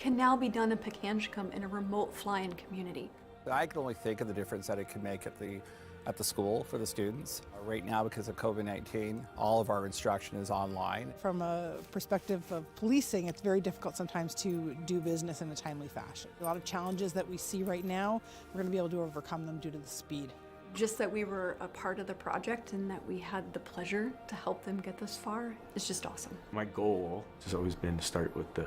can now be done in Pakanchkum in a remote fly-in community. I can only think of the difference that it can make at the school for the students. Right now, because of COVID-19, all of our instruction is online. From a perspective of policing, it's very difficult sometimes to do business in a timely fashion. A lot of challenges that we see right now, we're going to be able to overcome them due to the speed. Just that we were a part of the project and that we had the pleasure to help them get this far is just awesome. My goal has always been to start with the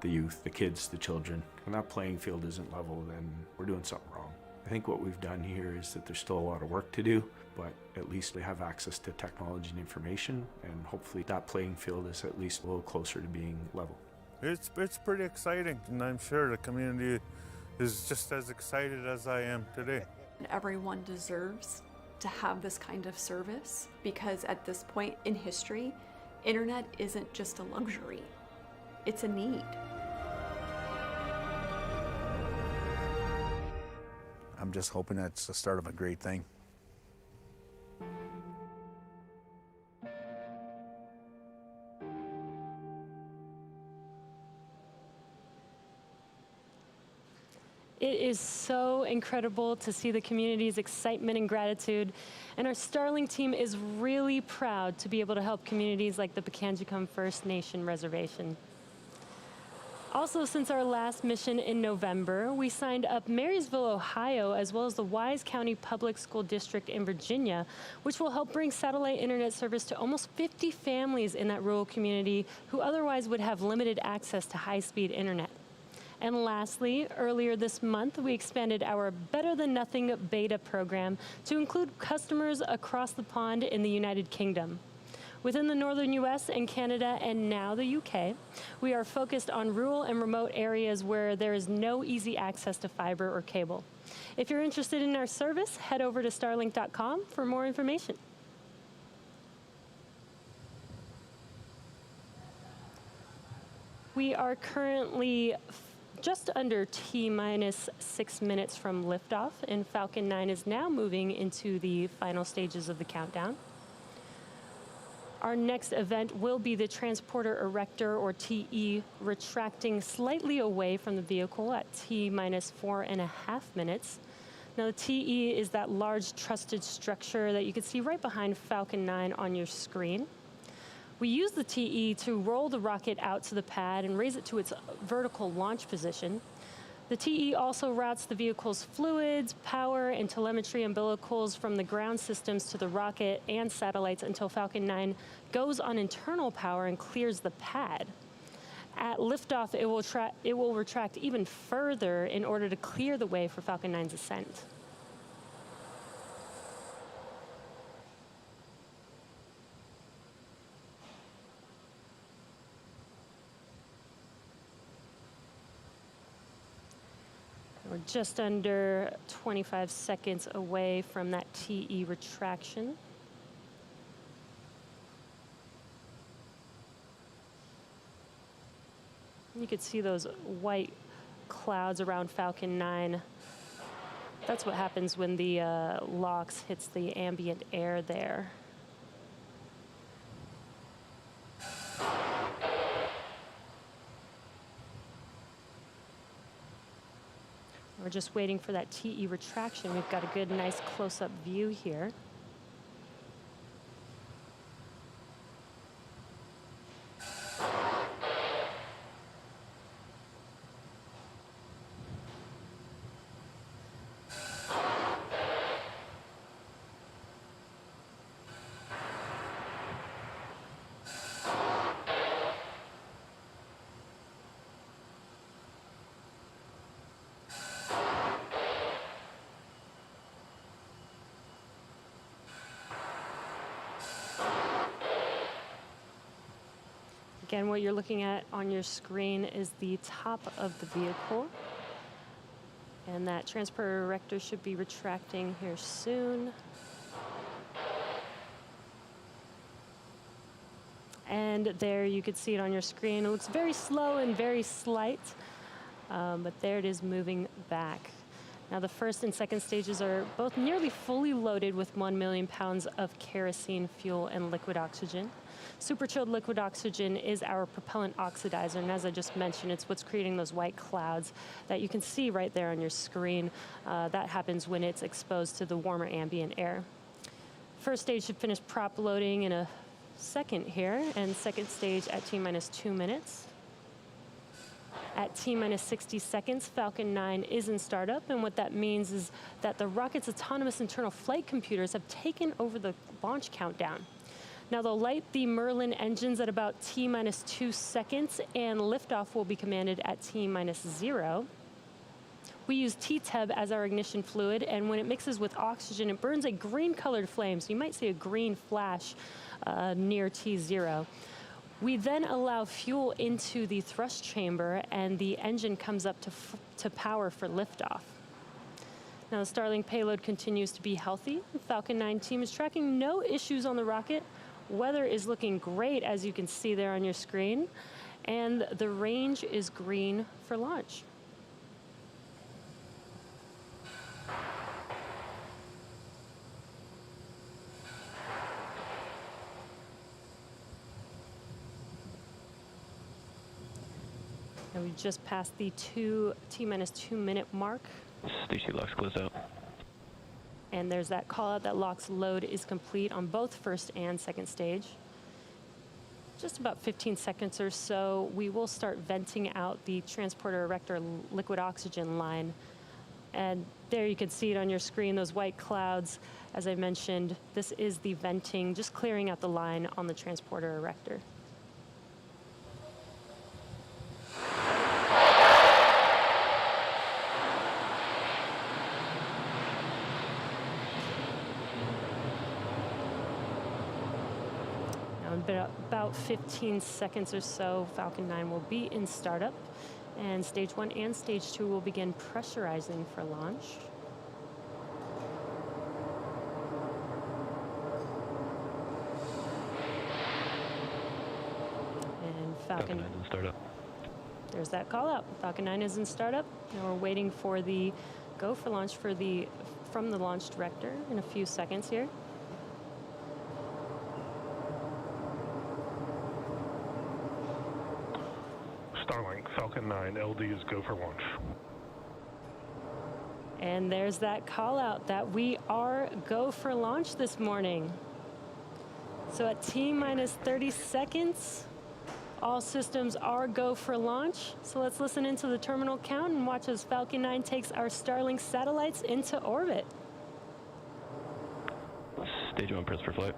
youth, the kids, the children. When that playing field isn't level, then we're doing something wrong. I think what we've done here is that there's still a lot of work to do, but at least they have access to technology and information, and hopefully that playing field is at least a little closer to being level. It's pretty exciting, and I'm sure the community is just as excited as I am today. Everyone deserves to have this kind of service because at this point in history, internet isn't just a luxury, it's a need. I'm just hoping that's the start of a great thing. It is so incredible to see the community's excitement and gratitude, and our Starlink team is really proud to be able to help communities like the Pakanchkum First Nation Reservation. Also, since our last mission in November, we signed up Marysville, Ohio, as well as the Wise County Public School District in Virginia, which will help bring satellite internet service to almost 50 families in that rural community who otherwise would have limited access to high-speed internet. And lastly, earlier this month, we expanded our Better Than Nothing beta program to include customers across the pond in the United Kingdom. Within the northern US and Canada and now the UK, we are focused on rural and remote areas where there is no easy access to fiber or cable. If you're interested in our service, head over to starlink.com for more information. We are currently just under T-minus 6 minutes from liftoff, and Falcon 9 is now moving into the final stages of the countdown. Our next event will be the transporter erector, or TE, retracting slightly away from the vehicle at T-minus 4.5 minutes. Now the TE is that large trusted structure that you can see right behind Falcon 9 on your screen. We use the TE to roll the rocket out to the pad and raise it to its vertical launch position. The TE also routes the vehicle's fluids, power, and telemetry umbilicals from the ground systems to the rocket and satellites until Falcon 9 goes on internal power and clears the pad. At liftoff, it will retract even further in order to clear the way for Falcon 9's ascent. We're just under 25 seconds away from that TE retraction. You could see those white clouds around Falcon 9. That's what happens when the LOX hits the ambient air there. We're just waiting for that TE retraction. We've got a good, nice close-up view here. Again, what you're looking at on your screen is the top of the vehicle. And that transporter erector should be retracting here soon. And there you could see it on your screen. It looks very slow and very slight, but there it is moving back. Now the first and second stages are both nearly fully loaded with 1 million pounds of kerosene fuel and liquid oxygen. Super chilled liquid oxygen is our propellant oxidizer, and as I just mentioned, it's what's creating those white clouds that you can see right there on your screen. That happens when it's exposed to the warmer ambient air. First stage should finish prop loading in a second here, and second stage at T-minus 2 minutes. At T-minus 60 seconds, Falcon 9 is in startup, and what that means is that the rocket's autonomous internal flight computers have taken over the launch countdown. Now they'll light the Merlin engines at about T-minus 2 seconds, and liftoff will be commanded at T-minus 0. We use T-TEB as our ignition fluid, and when it mixes with oxygen, it burns a green-colored flame, so you might see a green flash near T0. We then allow fuel into the thrust chamber, and the engine comes up to power for liftoff. Now, the Starlink payload continues to be healthy. The Falcon 9 team is tracking no issues on the rocket. Weather is looking great, as you can see there on your screen, and the range is green for launch. And we just passed the T-minus 2 minute mark. Stage 2 locks closed out. And there's that call out that LOX load is complete on both first and second stage. Just about 15 seconds or so, we will start venting out the transporter erector liquid oxygen line. And there you can see it on your screen, those white clouds. As I mentioned, this is the venting, just clearing out the line on the transporter erector. About 15 seconds or so, Falcon 9 will be in startup, and Stage 1 and Stage 2 will begin pressurizing for launch. And Falcon 9 is in startup. There's that call out. Falcon 9 is in startup. Now we're waiting for the go for launch from the launch director in a few seconds here. Starlink, Falcon 9, LD is go for launch. And there's that call out that we are go for launch this morning. So at T-minus 30 seconds, all systems are go for launch. So let's listen into the terminal count and watch as Falcon 9 takes our Starlink satellites into orbit. Stage 1 press for flight.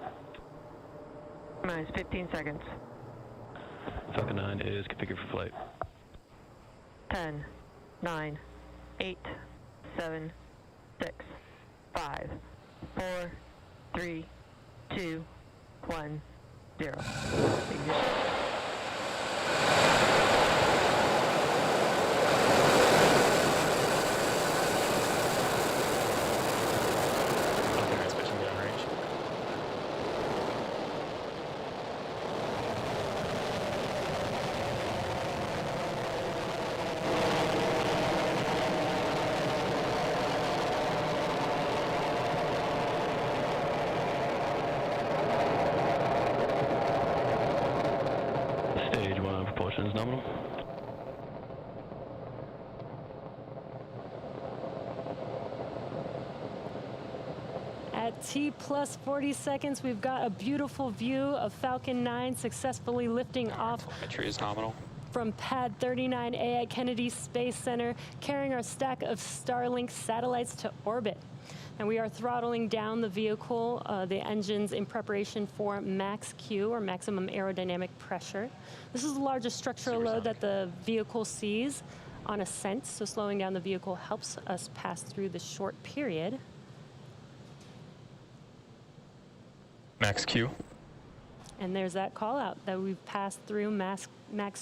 Minus 15 seconds. Falcon 9 is configured for flight. 10, 9, 8, 7, 6, 5, 4, 3, 2, 1, 0. Ignition. Stage 1 propulsion is nominal. At T-plus 40 seconds, we've got a beautiful view of Falcon 9 successfully lifting off Telemetry is nominal. from Pad 39A at Kennedy Space Center, carrying our stack of Starlink satellites to orbit. And we are throttling down the vehicle, the engines, in preparation for max Q, or maximum aerodynamic pressure. This is the largest structural load that the vehicle sees on ascent, so slowing down the vehicle helps us pass through this short period. Max Q. And there's that call out that we've passed through max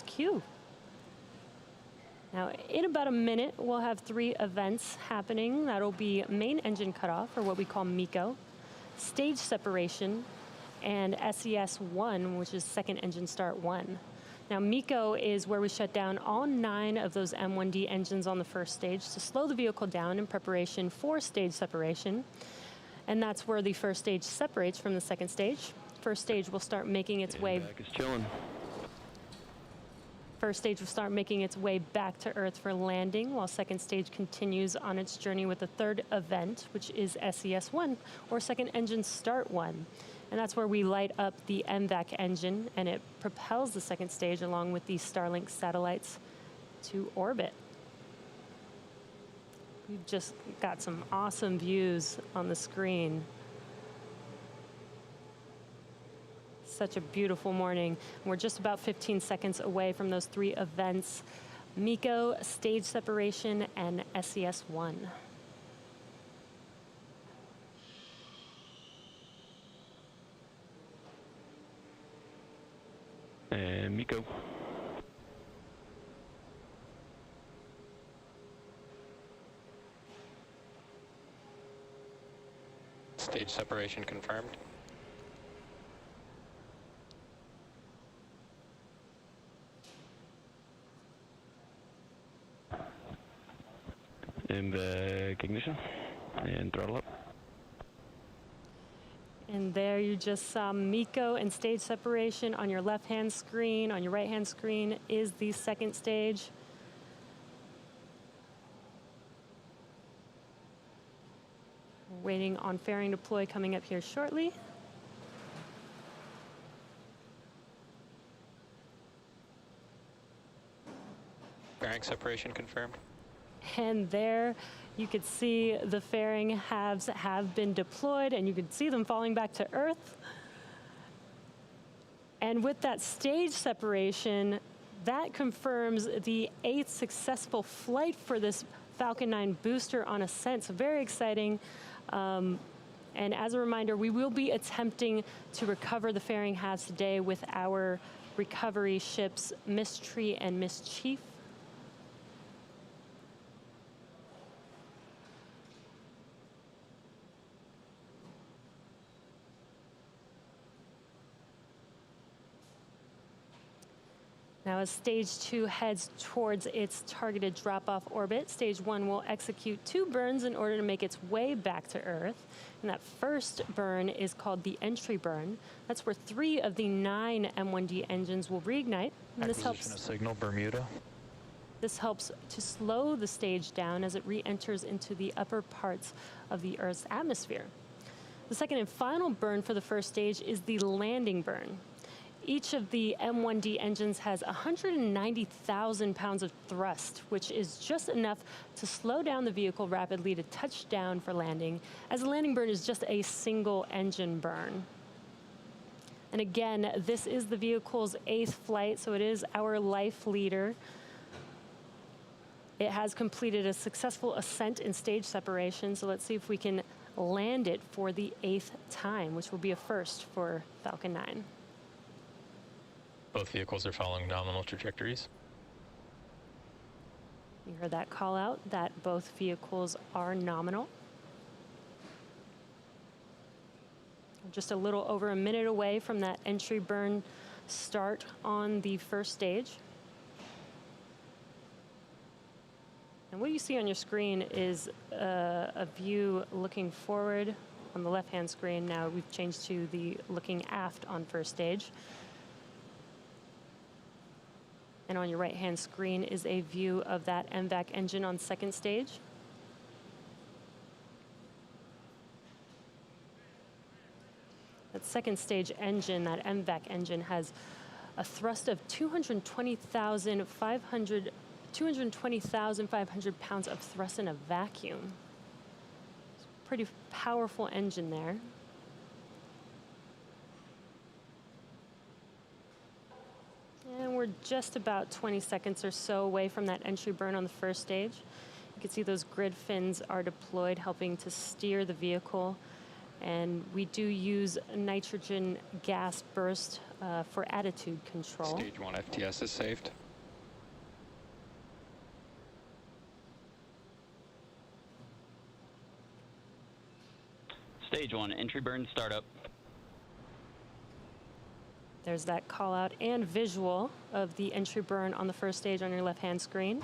Q. Now, in about a minute, we'll have 3 events happening. That'll be main engine cutoff, or what we call MECO, stage separation, and SES-1, which is second engine start 1. Now, MECO is where we shut down all 9 of those M1D engines on the first stage to slow the vehicle down in preparation for stage separation. And that's where the first stage separates from the second stage. first stage will start making its way. Back is chilling. First stage will start making its way back to Earth for landing, while second stage continues on its journey with the third event, which is SES-1, or Second Engine Start 1. And that's where we light up the MVAC engine, and it propels the second stage along with the Starlink satellites to orbit. We've just got some awesome views on the screen. Such a beautiful morning. We're just about 15 seconds away from those three events: MECO, stage separation, and SES-1. And MECO. Stage separation confirmed. MVAC ignition and throttle up. And there you just saw MECO and stage separation on your left-hand screen. On your right-hand screen is the second stage. We're waiting on fairing deploy coming up here shortly. Fairing separation confirmed. And there you could see the fairing halves have been deployed, and you could see them falling back to Earth. And with that stage separation, that confirms the 8th successful flight for this Falcon 9 booster on ascent. So very exciting. And as a reminder, we will be attempting to recover the fairing halves today with our recovery ships Mystery and Mischief. Now, as stage 2 heads towards its targeted drop-off orbit, stage 1 will execute 2 burns in order to make its way back to Earth. And that first burn is called the entry burn. That's where 3 of the 9 M1D engines will reignite. And Acquisition of signal, Bermuda. This helps to slow the stage down as it re-enters into the upper parts of the Earth's atmosphere. The second and final burn for the first stage is the landing burn. Each of the M1D engines has 190,000 pounds of thrust, which is just enough to slow down the vehicle rapidly to touch down for landing, as the landing burn is just a single engine burn. And again, this is the vehicle's 8th flight, so it is our life leader. It has completed a successful ascent and stage separation, so let's see if we can land it for the 8th time, which will be a first for Falcon 9. Both vehicles are following nominal trajectories. You heard that call out that both vehicles are nominal. Just a little over a minute away from that entry burn start on the first stage. And what you see on your screen is a view looking forward on the left-hand screen. Now we've changed to the looking aft on first stage. And on your right-hand screen is a view of that MVAC engine on second stage. That second stage engine, that MVAC engine, has a thrust of 220,500 pounds of thrust in a vacuum. It's a pretty powerful engine there. And we're just about 20 seconds or so away from that entry burn on the first stage. You can see those grid fins are deployed, helping to steer the vehicle. And we do use nitrogen gas burst for attitude control. Stage 1 FTS is saved. Stage 1 entry burn startup. There's that call out and visual of the entry burn on the first stage on your left-hand screen.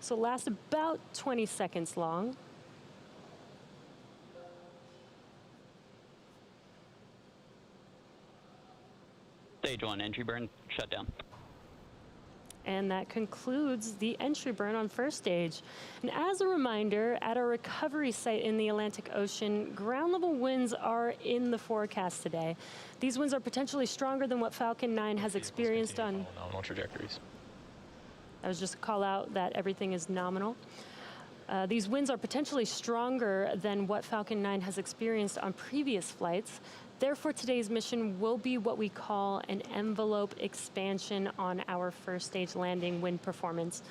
So it lasts about 20 seconds long. Stage 1, entry burn, shutdown. And that concludes the entry burn on first stage. And as a reminder, at our recovery site in the Atlantic Ocean, ground level winds are in the forecast today. These winds are potentially stronger than what Falcon 9 has experienced on Nominal trajectories. That was just a call out that everything is nominal. These winds are potentially stronger than what Falcon 9 has experienced on previous flights. Therefore, today's mission will be what we call an envelope expansion on our first stage landing wind performance,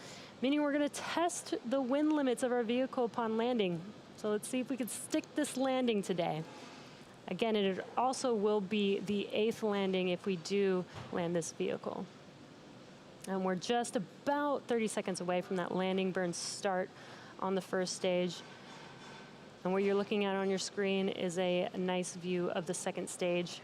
meaning we're going to test the wind limits of our vehicle upon landing. So let's see if we can stick this landing today. Again, it also will be the 8th landing if we do land this vehicle. And we're just about 30 seconds away from that landing burn start on the first stage. And what you're looking at on your screen is a nice view of the second stage.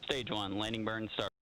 Stage 1, landing burn start.